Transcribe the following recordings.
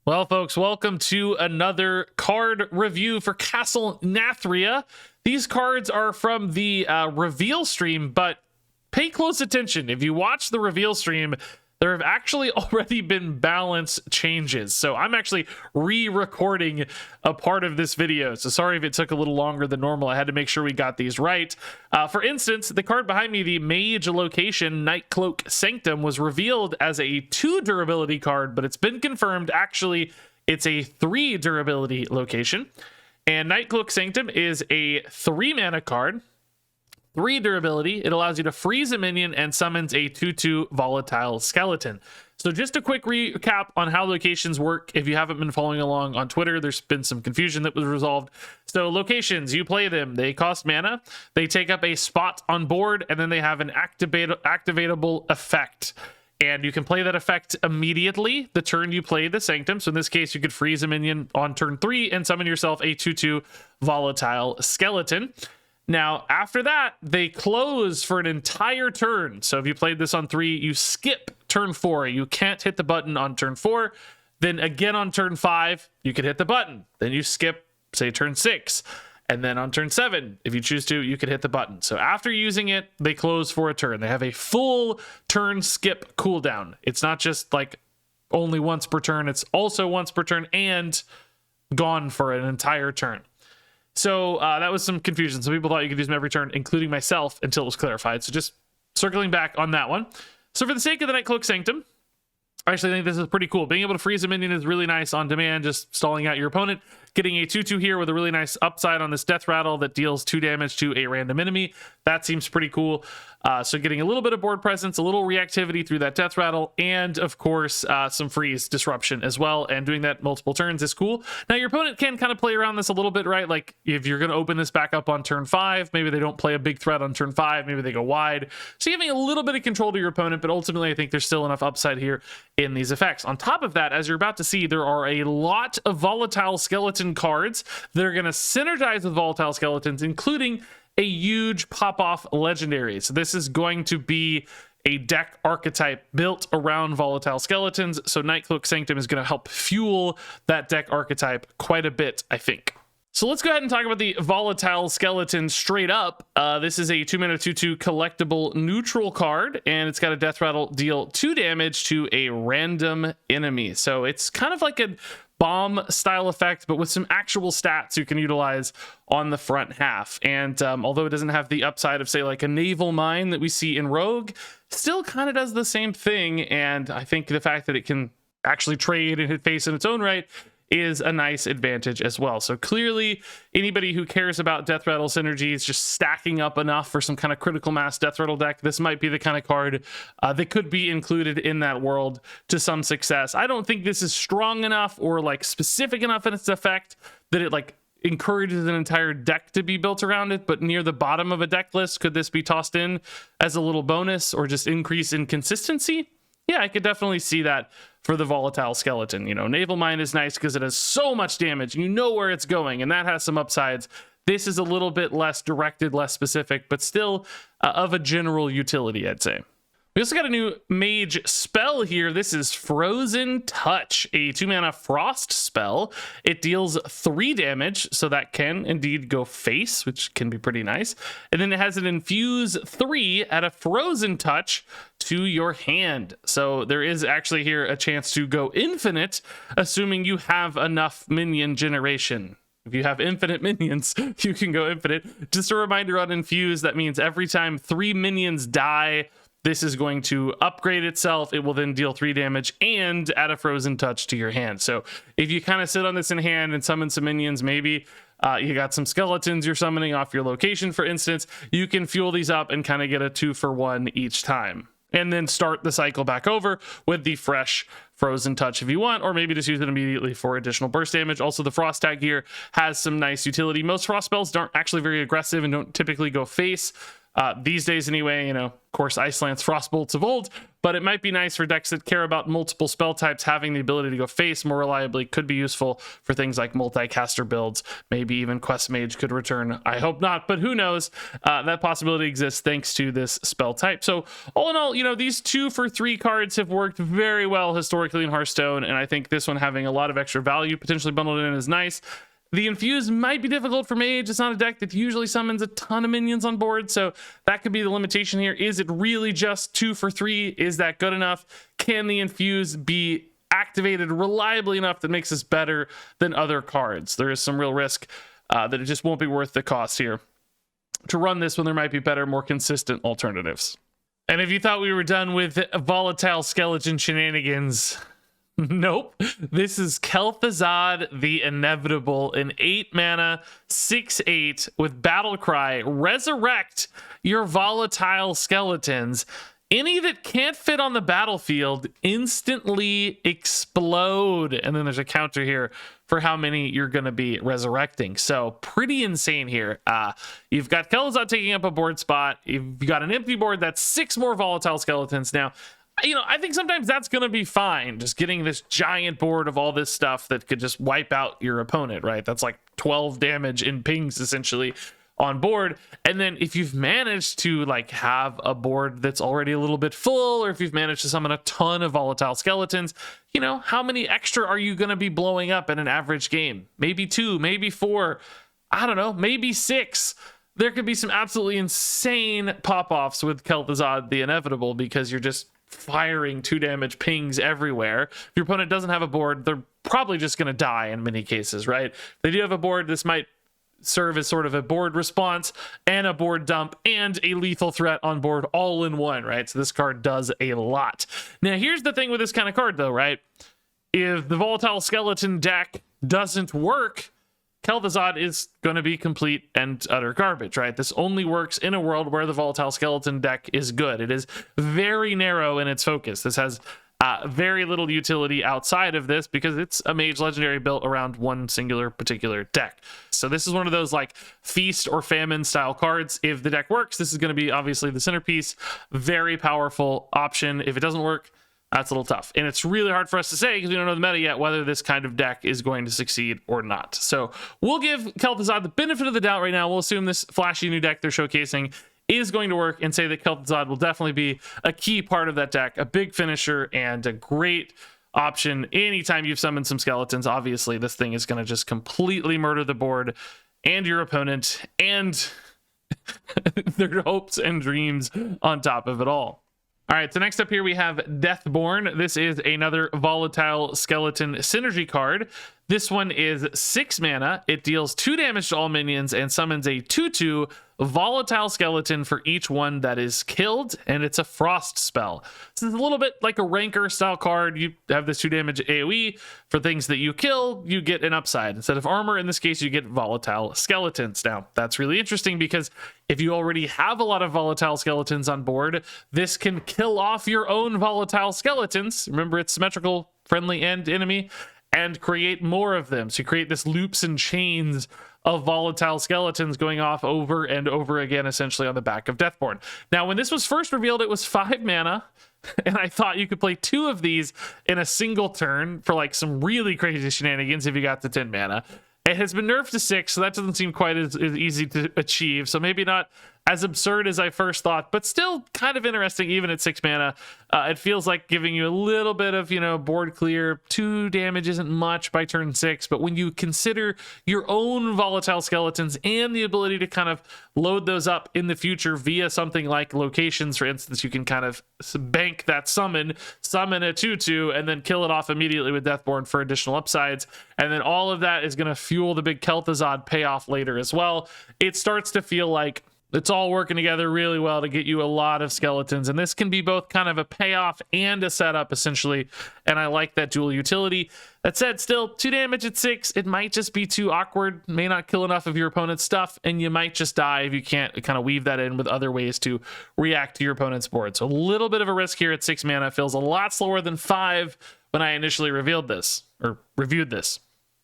Well, folks, welcome to another card review for Castle Nathria. These cards are from the reveal stream, but pay close attention. If you watch the reveal stream, there have actually already been balance changes. So I'm actually re-recording a part of this video. So sorry if it took a little longer than normal. I had to make sure we got these right. For instance, the card behind me, the Mage location, Nightcloak Sanctum, was revealed as a 2 durability card, but it's been confirmed actually it's a 3 durability location. And Nightcloak Sanctum is a 3 mana card. 3 durability. It allows you to freeze a minion and summons a 2/2 volatile skeleton. So just a quick recap on how locations work. If you haven't been following along on Twitter, there's been some confusion that was resolved. So locations, you play them. They cost mana. They take up a spot on board, and then they have an activatable effect. And you can play that effect immediately the turn you play the Sanctum. So in this case, you could freeze a minion on turn 3 and summon yourself a 2/2 volatile skeleton. Now, after that, they close for an entire turn. So if you played this on 3, you skip turn 4. You can't hit the button on turn 4. Then again on turn 5, you can hit the button. Then you skip, say, turn 6. And then on turn 7, if you choose to, you can hit the button. So after using it, they close for a turn. They have a full turn skip cooldown. It's not just like only once per turn. It's also once per turn and gone for an entire turn. So that was some confusion. Some people thought you could use them every turn, including myself, until it was clarified. So just circling back on that one. So for the sake of the Nightcloak Sanctum, I actually think this is pretty cool. Being able to freeze a minion is really nice on demand, just stalling out your opponent. Getting a 2/2 here with a really nice upside on this Death Rattle that deals 2 damage to a random enemy. That seems pretty cool. So getting a little bit of board presence, a little reactivity through that Death Rattle, and of course, some freeze disruption as well. And doing that multiple turns is cool. Now, your opponent can kind of play around this a little bit, right? Like if you're going to open this back up on turn 5, maybe they don't play a big threat on turn 5, maybe they go wide. So you're giving a little bit of control to your opponent, but ultimately I think there's still enough upside here in these effects. On top of that, as you're about to see, there are a lot of volatile skeleton cards that are going to synergize with volatile skeletons, including a huge pop-off legendary. So this is going to be a deck archetype built around volatile skeletons. So Nightcloak Sanctum is going to help fuel that deck archetype quite a bit, I think. So let's go ahead and talk about the volatile skeleton straight up. This is a 2-mana 2/2 collectible neutral card, and it's got a Death Rattle, deal 2 damage to a random enemy. So it's kind of like a bomb style effect, but with some actual stats you can utilize on the front half. And although it doesn't have the upside of, say, like a naval mine that we see in Rogue, still kind of does the same thing. And I think the fact that it can actually trade and hit face in its own right is a nice advantage as well. So clearly, anybody who cares about Death Rattle synergies, just stacking up enough for some kind of critical mass Death Rattle deck, this might be the kind of card that could be included in that world to some success. I don't think this is strong enough or like specific enough in its effect that it like encourages an entire deck to be built around it, but near the bottom of a deck list, could this be tossed in as a little bonus or just increase in consistency? Yeah, I could definitely see that for the volatile skeleton. You know, Naval Mine is nice because it has so much damage. You know where it's going, and that has some upsides. This is a little bit less directed, less specific, but still of a general utility, I'd say. We also got a new mage spell here. This is Frozen Touch, a 2-mana frost spell. It deals 3 damage, so that can indeed go face, which can be pretty nice. And then it has an infuse 3 at a Frozen Touch to your hand. So there is actually here a chance to go infinite, assuming you have enough minion generation. If you have infinite minions, you can go infinite. Just a reminder on infuse, that means every time 3 minions die, this is going to upgrade itself. It will then deal 3 damage and add a Frozen Touch to your hand. So if you kind of sit on this in hand and summon some minions, maybe you got some skeletons you're summoning off your location, for instance, you can fuel these up and kind of get a 2-for-1 each time. And then start the cycle back over with the fresh Frozen Touch if you want, or maybe just use it immediately for additional burst damage. Also, the Frost tag here has some nice utility. Most Frost spells aren't actually very aggressive and don't typically go face, these days anyway. Of course, Ice Lance, Frostbolts of old, but it might be nice for decks that care about multiple spell types. Having the ability to go face more reliably could be useful for things like multi-caster builds. Maybe even Quest Mage could return. I hope not, but who knows? That possibility exists thanks to this spell type. So all in all, these 2-for-3 cards have worked very well historically in Hearthstone, and I think this one having a lot of extra value potentially bundled in is nice. The Infuse might be difficult for Mage. It's not a deck that usually summons a ton of minions on board, so that could be the limitation here. Is it really just 2-for-3? Is that good enough? Can the Infuse be activated reliably enough that makes this better than other cards? There is some real risk that it just won't be worth the cost here to run this when there might be better, more consistent alternatives. And if you thought we were done with volatile skeleton shenanigans, nope. This is KEL'THUZAD the Inevitable, an 8-mana 6/8 with Battle Cry. Resurrect your volatile skeletons. Any that can't fit on the battlefield instantly explode. And then there's a counter here for how many you're going to be resurrecting. So pretty insane here. You've got KEL'THUZAD taking up a board spot. You've got an empty board that's 6 more volatile skeletons. Now, I think sometimes that's going to be fine, just getting this giant board of all this stuff that could just wipe out your opponent, right? That's like 12 damage in pings essentially on board. And then if you've managed to have a board that's already a little bit full, or if you've managed to summon a ton of volatile skeletons, how many extra are you going to be blowing up in an average game? Maybe 2, maybe 4, I don't know, maybe 6. There could be some absolutely insane pop-offs with KEL'THUZAD the Inevitable because you're just firing 2 damage pings everywhere. If your opponent doesn't have a board, they're probably just going to die in many cases, right? If they do have a board, this might serve as sort of a board response and a board dump and a lethal threat on board all in one, right? So this card does a lot. Now, here's the thing with this kind of card, though, right? If the volatile skeleton deck doesn't work, KEL'THUZAD is going to be complete and utter garbage, right? This only works in a world where the volatile skeleton deck is good. It is very narrow in its focus. This has very little utility outside of this because it's a mage legendary built around one singular particular deck. So this is one of those feast or famine style cards. If the deck works, this is going to be obviously the centerpiece. Very powerful option. If it doesn't work, that's a little tough. And it's really hard for us to say because we don't know the meta yet whether this kind of deck is going to succeed or not. So we'll give KEL'THUZAD the benefit of the doubt right now. We'll assume this flashy new deck they're showcasing is going to work and say that KEL'THUZAD will definitely be a key part of that deck, a big finisher and a great option anytime you've summoned some skeletons. Obviously, this thing is going to just completely murder the board and your opponent and their hopes and dreams on top of it all. All right, so next up here we have Deathborn. This is another volatile skeleton synergy card. This one is 6 mana. It deals 2 damage to all minions and summons a 2/2 volatile skeleton for each one that is killed, and it's a frost spell. So it's a little bit like a Ranker style card. You have this 2 damage AoE. For things that you kill, you get an upside. Instead of armor, in this case, you get volatile skeletons. Now, that's really interesting because if you already have a lot of volatile skeletons on board, this can kill off your own volatile skeletons. Remember, it's symmetrical, friendly, and enemy, and create more of them. So you create this loops and chains of volatile skeletons going off over and over again, essentially on the back of Deathborn. Now, when this was first revealed, it was 5 mana, and I thought you could play 2 of these in a single turn for some really crazy shenanigans if you got to 10 mana. It has been nerfed to 6, so that doesn't seem quite as easy to achieve. So maybe not as absurd as I first thought, but still kind of interesting even at 6 mana. It feels like giving you a little bit of, board clear. 2 damage isn't much by turn 6, but when you consider your own volatile skeletons and the ability to kind of load those up in the future via something like locations, for instance, you can kind of bank that summon a 2/2, and then kill it off immediately with Deathborn for additional upsides. And then all of that is going to fuel the big KEL'THUZAD payoff later as well. It starts to feel like it's all working together really well to get you a lot of skeletons. And this can be both kind of a payoff and a setup, essentially. And I like that dual utility. That said, still 2 damage at 6. It might just be too awkward. May not kill enough of your opponent's stuff. And you might just die if you can't kind of weave that in with other ways to react to your opponent's board. So a little bit of a risk here at 6 mana. Feels a lot slower than 5 when I initially reviewed this.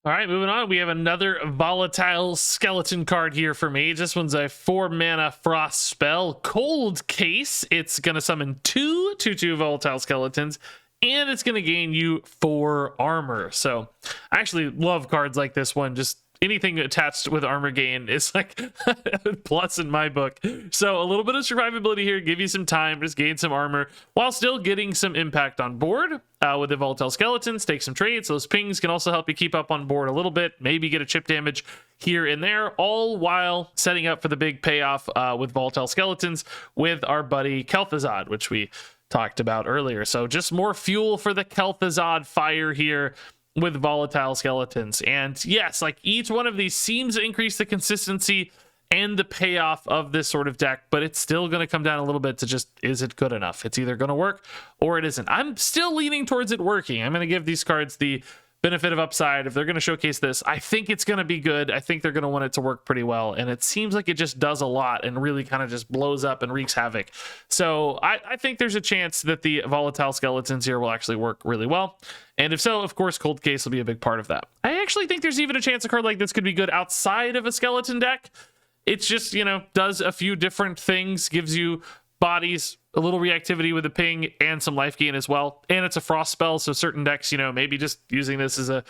All right, moving on. We have another volatile skeleton card here for Mage. This one's a 4-mana frost spell, Cold Case. It's going to summon 2/2 volatile skeletons, and it's going to gain you 4 armor. So I actually love cards like this one. Just anything attached with armor gain is like a plus in my book. So a little bit of survivability here, give you some time, just gain some armor while still getting some impact on board with the volatile skeletons. Take some trades. Those pings can also help you keep up on board a little bit, maybe get a chip damage here and there, all while setting up for the big payoff with volatile skeletons with our buddy KEL'THUZAD, which we talked about earlier. So just more fuel for the KEL'THUZAD fire here with volatile skeletons. And yes, like each one of these seems to increase the consistency and the payoff of this sort of deck, but it's still going to come down a little bit to just, is it good enough? It's either going to work or it isn't. I'm still leaning towards it working. I'm going to give these cards the benefit of upside. If they're going to showcase this, I think it's going to be good. I think they're going to want it to work pretty well. And it seems like it just does a lot and really kind of just blows up and wreaks havoc. So I think there's a chance that the volatile skeletons here will actually work really well. And if so, of course, Cold Case will be a big part of that. I actually think there's even a chance a card like this could be good outside of a skeleton deck. It's just, you know, does a few different things, gives you bodies, a little reactivity with a ping, and some life gain as well. And it's a frost spell, so certain decks, you know, maybe just using this as a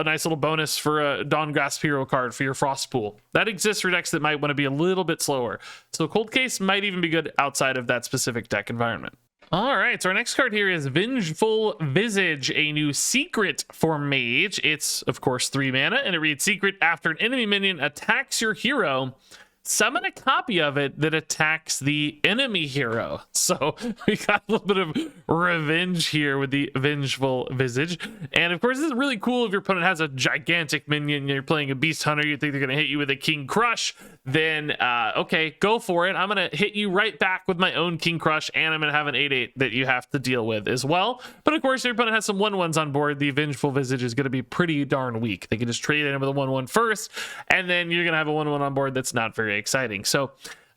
nice little bonus for a Dawn Grasp hero card for your frost pool. That exists for decks that might want to be a little bit slower. So Cold Case might even be good outside of that specific deck environment. All right, so our next card here is Vengeful Visage, a new secret for Mage. It's, of course, 3 mana, and it reads, secret, after an enemy minion attacks your hero, summon a copy of it that attacks the enemy hero. So we got a little bit of revenge here with the Vengeful Visage. And of course, this is really cool if your opponent has a gigantic minion, you're playing a Beast Hunter, you think they're going to hit you with a King Crush, then okay, go for it. I'm going to hit you right back with my own King Crush, and I'm going to have an 8/8 that you have to deal with as well. But of course, your opponent has some 1/1s on board. The Vengeful Visage is going to be pretty darn weak. They can just trade in with a 1/1 first, and then you're going to have a 1/1 on board that's not very exciting. So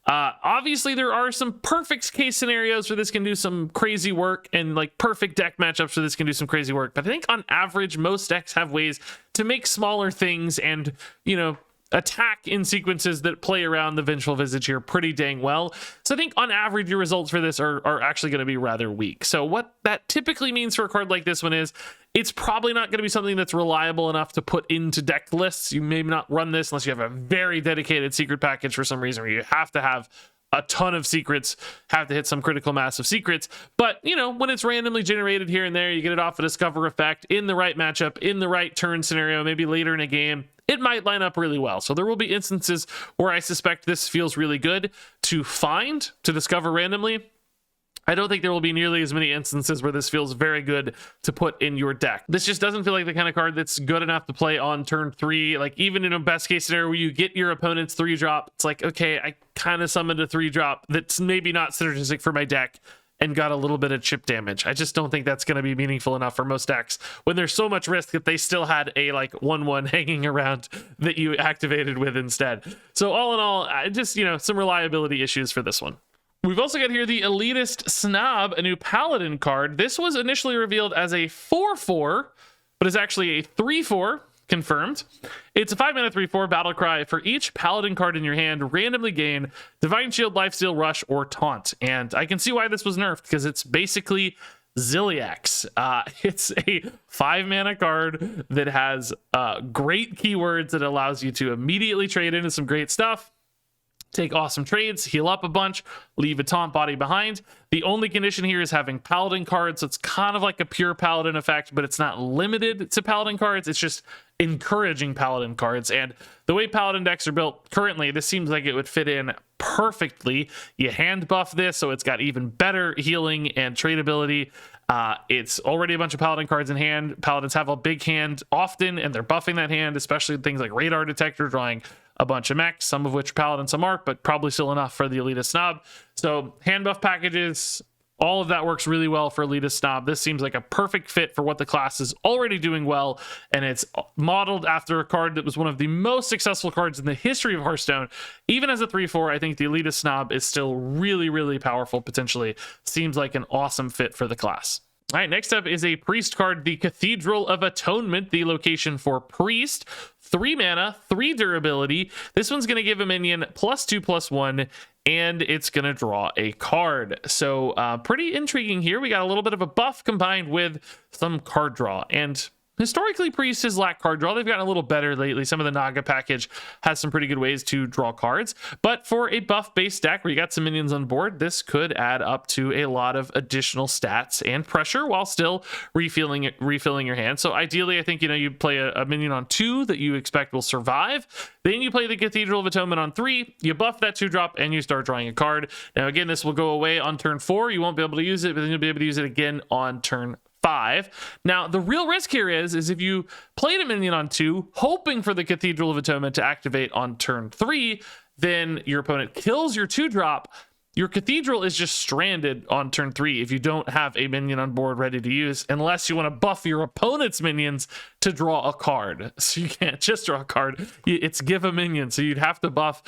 obviously there are some perfect case scenarios where this can do some crazy work, and like perfect deck matchups where this can do some crazy work. But I think on average, most decks have ways to make smaller things and, you know, attack in sequences that play around the Vengeful Visage here pretty dang well. So I think on average, your results for this are actually going to be rather weak. So what that typically means for a card like this one is it's probably not going to be something that's reliable enough to put into deck lists. You may not run this unless you have a very dedicated secret package for some reason where you have to have a ton of secrets, have to hit some critical mass of secrets. But, you know, when it's randomly generated here and there, you get it off a Discover effect in the right matchup, in the right turn scenario, maybe later in a game, it might line up really well. So there will be instances where I suspect this feels really good to find, to discover randomly. I don't think there will be nearly as many instances where this feels very good to put in your deck. This just doesn't feel like the kind of card that's good enough to play on turn 3. Like even in a best case scenario where you get your opponent's 3-drop, it's like, okay, I kind of summoned a 3-drop that's maybe not synergistic for my deck and got a little bit of chip damage. I just don't think that's going to be meaningful enough for most decks when there's so much risk that they still had a like 1/1 hanging around that you activated with instead. So all in all, just, you know, some reliability issues for this one. We've also got here the Elitist Snob, a new Paladin card. This was initially revealed as a 4/4, but is actually a 3/4. Confirmed. It's a 5-mana 3/4 battle cry. For each Paladin card in your hand, randomly gain Divine Shield, Lifesteal, Rush, or Taunt. And I can see why this was nerfed, because it's basically Ziliax. It's a 5-mana card that has great keywords that allows you to immediately trade into some great stuff, take awesome trades, heal up a bunch, leave a taunt body behind. The only condition here is having Paladin cards, so it's kind of like a pure Paladin effect, but it's not limited to Paladin cards. It's just encouraging Paladin cards. And the way Paladin decks are built currently, this seems like it would fit in perfectly. You hand buff this, so it's got even better healing and tradability. It's already a bunch of Paladin cards in hand. Paladins have a big hand often, and they're buffing that hand, especially things like Radar Detector, drawing a bunch of mechs, some of which Paladin, some aren't, but probably still enough for the Elitist Snob. So hand buff packages, all of that works really well for Elitist Snob. This seems like a perfect fit for what the class is already doing well, and it's modeled after a card that was one of the most successful cards in the history of Hearthstone. Even as a 3/4, I think the Elitist Snob is still really, really powerful potentially. Seems like an awesome fit for the class. All right, next up is a priest card, the Cathedral of Atonement, the location for priest. 3 mana, 3 durability. This one's going to give a minion +2/+1, and it's going to draw a card. So pretty intriguing here. We got a little bit of a buff combined with some card draw. And historically, Priest has lacked card draw. They've gotten a little better lately. Some of the Naga package has some pretty good ways to draw cards. But for a buff-based deck where you got some minions on board, this could add up to a lot of additional stats and pressure while still refilling your hand. So ideally, I think, you play a minion on 2 that you expect will survive. Then you play the Cathedral of Atonement on 3. You buff that 2-drop, and you start drawing a card. Now, again, this will go away on turn 4. You won't be able to use it, but then you'll be able to use it again on turn 5. Now, the real risk here is if you played a minion on 2, hoping for the Cathedral of Atonement to activate on turn 3, then your opponent kills your 2-drop. Your Cathedral is just stranded on turn 3 if you don't have a minion on board ready to use, unless you want to buff your opponent's minions to draw a card. So you can't just draw a card. It's give a minion, so you'd have to buff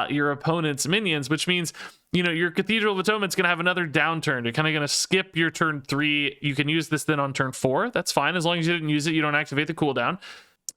your opponent's minions, which means your Cathedral of Atonement's going to have another downturn. You're kind of going to skip your turn 3. You can use this then on turn 4. That's fine. As long as you didn't use it, you don't activate the cooldown.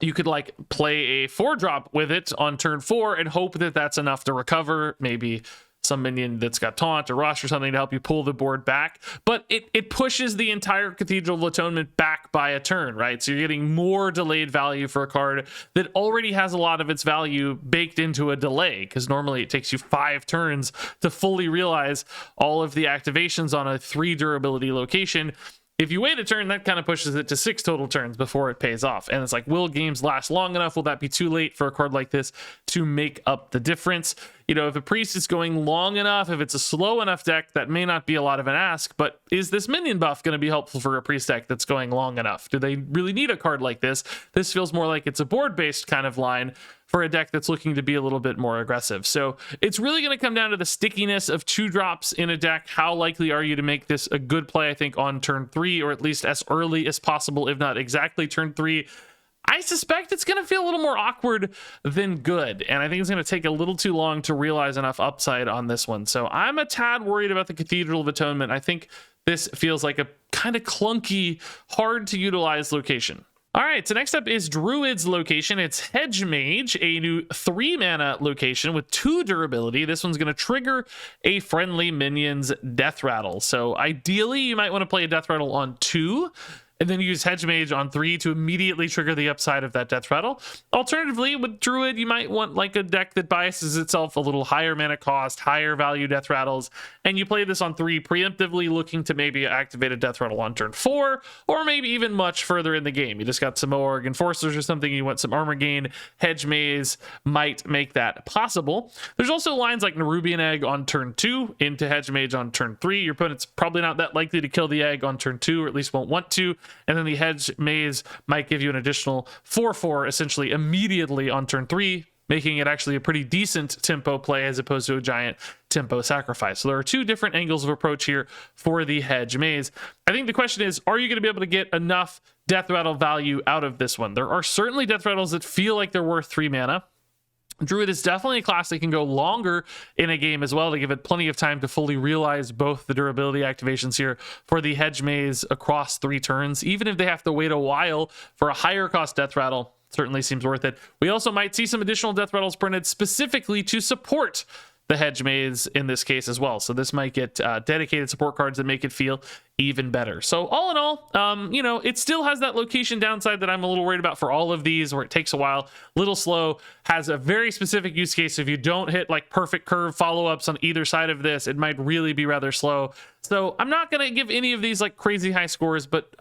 You could play a 4-drop with it on turn 4 and hope that that's enough to recover. Maybe some minion that's got taunt or rush or something to help you pull the board back. But it pushes the entire Cathedral of Atonement back by a turn, right? So you're getting more delayed value for a card that already has a lot of its value baked into a delay, because normally it takes you 5 turns to fully realize all of the activations on a 3 durability location. If you wait a turn, that kind of pushes it to 6 total turns before it pays off. And it's will games last long enough? Will that be too late for a card like this to make up the difference? If a priest is going long enough, if it's a slow enough deck, that may not be a lot of an ask, but is this minion buff going to be helpful for a priest deck that's going long enough? Do they really need a card like this? This feels more like it's a board-based kind of line for a deck that's looking to be a little bit more aggressive. So it's really going to come down to the stickiness of 2-drops in a deck. How likely are you to make this a good play, I think, on turn 3, or at least as early as possible, if not exactly turn 3? I suspect it's going to feel a little more awkward than good, and I think it's going to take a little too long to realize enough upside on this one. So I'm a tad worried about the Cathedral of Atonement. I think this feels like a kind of clunky, hard to utilize location. All right, so next up is Druid's location. It's Hedge Mage, a new 3-mana location with 2 durability. This one's going to trigger a friendly minion's Death Rattle. So ideally, you might want to play a Death Rattle on 2, and then use Hedge Mage on 3 to immediately trigger the upside of that Death Rattle. Alternatively, with Druid, you might want a deck that biases itself a little higher mana cost, higher value Death Rattles, and you play this on 3 preemptively, looking to maybe activate a Death Rattle on turn 4, or maybe even much further in the game. You just got some Org Enforcers or something, you want some armor gain. Hedge Maze might make that possible. There's also lines like Nerubian Egg on turn 2 into Hedge Mage on turn 3. Your opponent's probably not that likely to kill the egg on turn 2, or at least won't want to. And then the Hedge Maze might give you an additional 4/4 essentially immediately on turn 3, making it actually a pretty decent tempo play as opposed to a giant tempo sacrifice. So there are 2 different angles of approach here for the Hedge Maze. I think the question is, are you going to be able to get enough Death Rattle value out of this one? There are certainly Death Rattles that feel like they're worth 3 mana. Druid is definitely a class that can go longer in a game as well, to give it plenty of time to fully realize both the durability activations here for the Hedge Maze across 3 turns. Even if they have to wait a while for a higher cost Death Rattle, certainly seems worth it. We also might see some additional Death Rattles printed specifically to support the Hedge Maze in this case as well. So this might get dedicated support cards that make it feel even better. So all in all, it still has that location downside that I'm a little worried about for all of these, where it takes a while, little slow, has a very specific use case. If you don't hit perfect curve follow-ups on either side of this, it might really be rather slow. So I'm not going to give any of these crazy high scores, but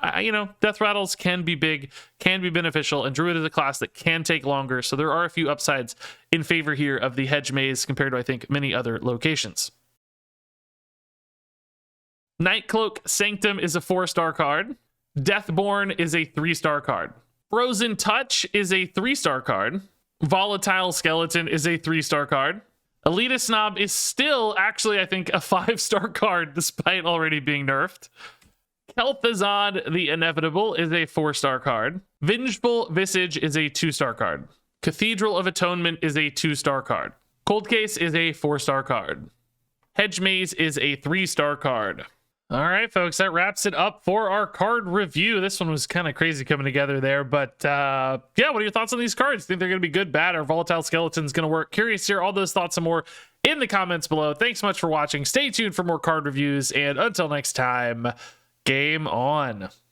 Death Rattles can be big, can be beneficial, and Druid is a class that can take longer. So there are a few upsides in favor here of the Hedge Maze compared to, I think, many other locations. Nightcloak Sanctum is a 4-star card. Deathborn is a 3-star card. Frozen Touch is a 3-star card. Volatile Skeleton is a 3-star card. Elitist Snob is still actually, I think, a 5-star card despite already being nerfed. KEL'THUZAD the Inevitable is a 4-star card. Vengeful Visage is a 2-star card. Cathedral of Atonement is a 2-star card. Cold Case is a 4-star card. Hedge Maze is a 3-star card. All right, folks, that wraps it up for our card review. This one was kind of crazy coming together there, but yeah, what are your thoughts on these cards? Think they're going to be good, bad, or Volatile Skeleton's going to work? Curious to hear all those thoughts and more in the comments below. Thanks so much for watching. Stay tuned for more card reviews, and until next time, game on.